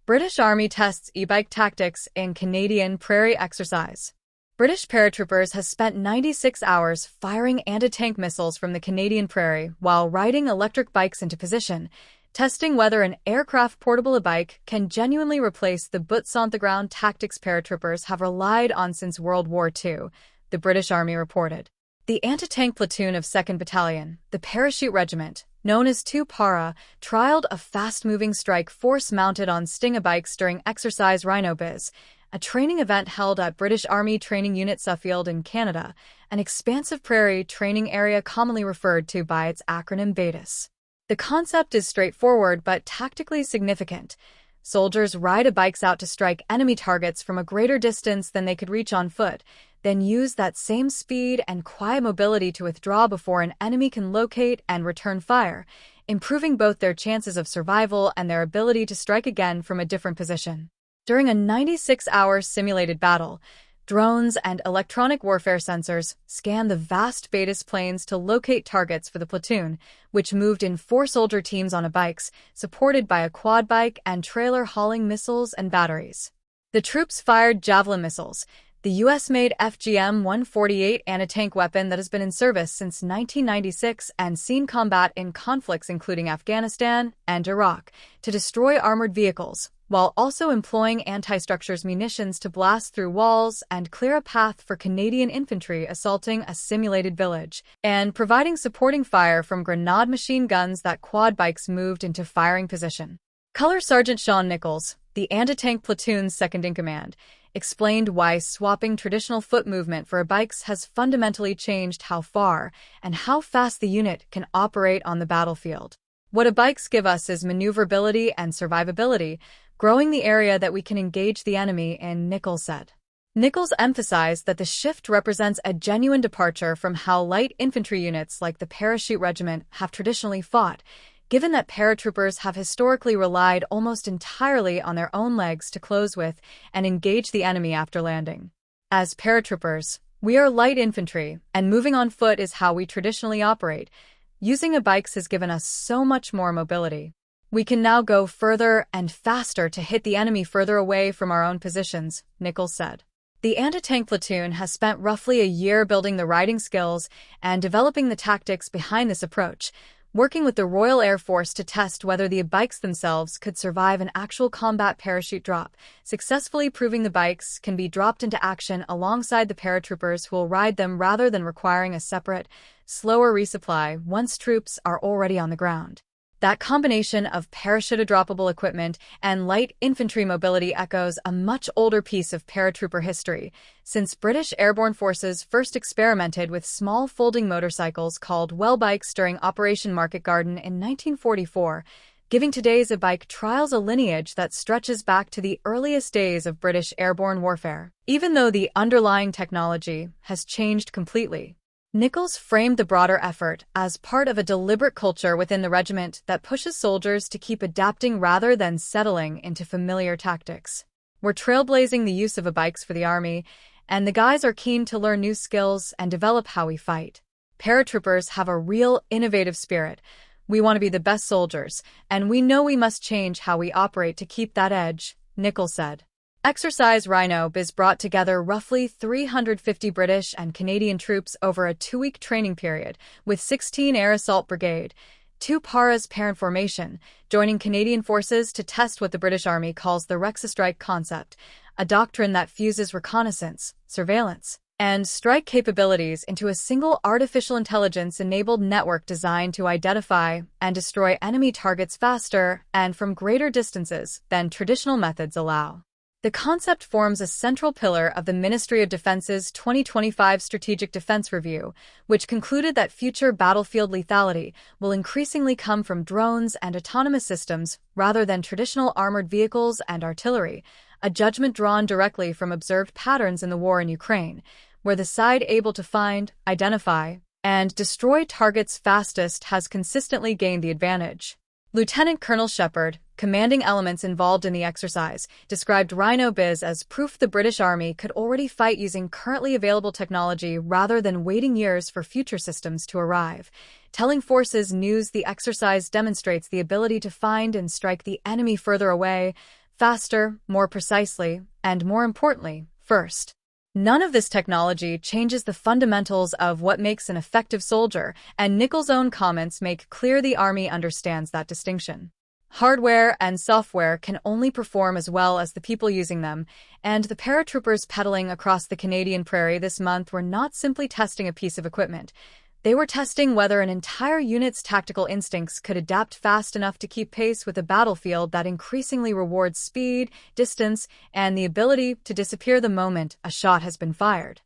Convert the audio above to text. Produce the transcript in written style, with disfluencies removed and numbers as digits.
British Army tests e-bike tactics in Canadian prairie exercise. British paratroopers has spent 96 hours firing anti-tank missiles from the Canadian prairie while riding electric bikes into position, testing whether an aircraft portable bike can genuinely replace the boots-on-the-ground tactics paratroopers have relied on since World War II, the British Army reported. The Anti-Tank Platoon of 2nd Battalion, the Parachute Regiment, known as 2 Para, trialed a fast-moving strike force mounted on Stinger bikes during Exercise Rhino Bizz, a training event held at British Army Training Unit Suffield in Canada, an expansive prairie training area commonly referred to by its acronym BATUS. The concept is straightforward but tactically significant. Soldiers ride bikes out to strike enemy targets from a greater distance than they could reach on foot, then use that same speed and quiet mobility to withdraw before an enemy can locate and return fire, improving both their chances of survival and their ability to strike again from a different position. During a 96-hour simulated battle, drones and electronic warfare sensors scanned the vast BATUS plains to locate targets for the platoon, which moved in 4 soldier teams on bikes, supported by a quad bike and trailer hauling missiles and batteries. The troops fired Javelin missiles, the U.S.-made FGM-148 anti-tank weapon that has been in service since 1996 and seen combat in conflicts including Afghanistan and Iraq, to destroy armored vehicles, while also employing anti-structures munitions to blast through walls and clear a path for Canadian infantry assaulting a simulated village, and providing supporting fire from grenade machine guns that quad bikes moved into firing position. Color Sergeant Sean Nichols, the Anti-Tank Platoon's second-in-command, explained why swapping traditional foot movement for bikes has fundamentally changed how far and how fast the unit can operate on the battlefield. What bikes give us is maneuverability and survivability, growing the area that we can engage the enemy in, Nichols said. Nichols emphasized that the shift represents a genuine departure from how light infantry units like the Parachute Regiment have traditionally fought, given that paratroopers have historically relied almost entirely on their own legs to close with and engage the enemy after landing. As paratroopers, we are light infantry, and moving on foot is how we traditionally operate. Using bikes has given us so much more mobility. We can now go further and faster to hit the enemy further away from our own positions, Nichols said. The Anti-Tank Platoon has spent roughly a year building the riding skills and developing the tactics behind this approach, working with the Royal Air Force to test whether the bikes themselves could survive an actual combat parachute drop, successfully proving the bikes can be dropped into action alongside the paratroopers who will ride them rather than requiring a separate, slower resupply once troops are already on the ground. That combination of parachute-droppable equipment and light infantry mobility echoes a much older piece of paratrooper history, since British airborne forces first experimented with small folding motorcycles called well bikes during Operation Market Garden in 1944, giving today's bike trials a lineage that stretches back to the earliest days of British airborne warfare, even though the underlying technology has changed completely. Nichols framed the broader effort as part of a deliberate culture within the regiment that pushes soldiers to keep adapting rather than settling into familiar tactics. We're trailblazing the use of bikes for the Army, and the guys are keen to learn new skills and develop how we fight. Paratroopers have a real innovative spirit. We want to be the best soldiers, and we know we must change how we operate to keep that edge, Nichols said. Exercise Rhino Bizz brought together roughly 350 British and Canadian troops over a 2-week training period, with 16 Air Assault Brigade, 2 Paras parent formation, joining Canadian forces to test what the British Army calls the recce-strike concept, a doctrine that fuses reconnaissance, surveillance, and strike capabilities into a single artificial intelligence-enabled network designed to identify and destroy enemy targets faster and from greater distances than traditional methods allow. The concept forms a central pillar of the Ministry of Defense's 2025 Strategic Defense Review, which concluded that future battlefield lethality will increasingly come from drones and autonomous systems rather than traditional armored vehicles and artillery, a judgment drawn directly from observed patterns in the war in Ukraine, where the side able to find, identify, and destroy targets fastest has consistently gained the advantage. Lieutenant Colonel Shepard, commanding elements involved in the exercise, described Rhino Bizz as proof the British Army could already fight using currently available technology rather than waiting years for future systems to arrive, telling Forces News the exercise demonstrates the ability to find and strike the enemy further away, faster, more precisely, and more importantly, first. None of this technology changes the fundamentals of what makes an effective soldier, and Nichols' own comments make clear the Army understands that distinction. Hardware and software can only perform as well as the people using them, and the paratroopers pedaling across the Canadian prairie this month were not simply testing a piece of equipment. They were testing whether an entire unit's tactical instincts could adapt fast enough to keep pace with a battlefield that increasingly rewards speed, distance, and the ability to disappear the moment a shot has been fired.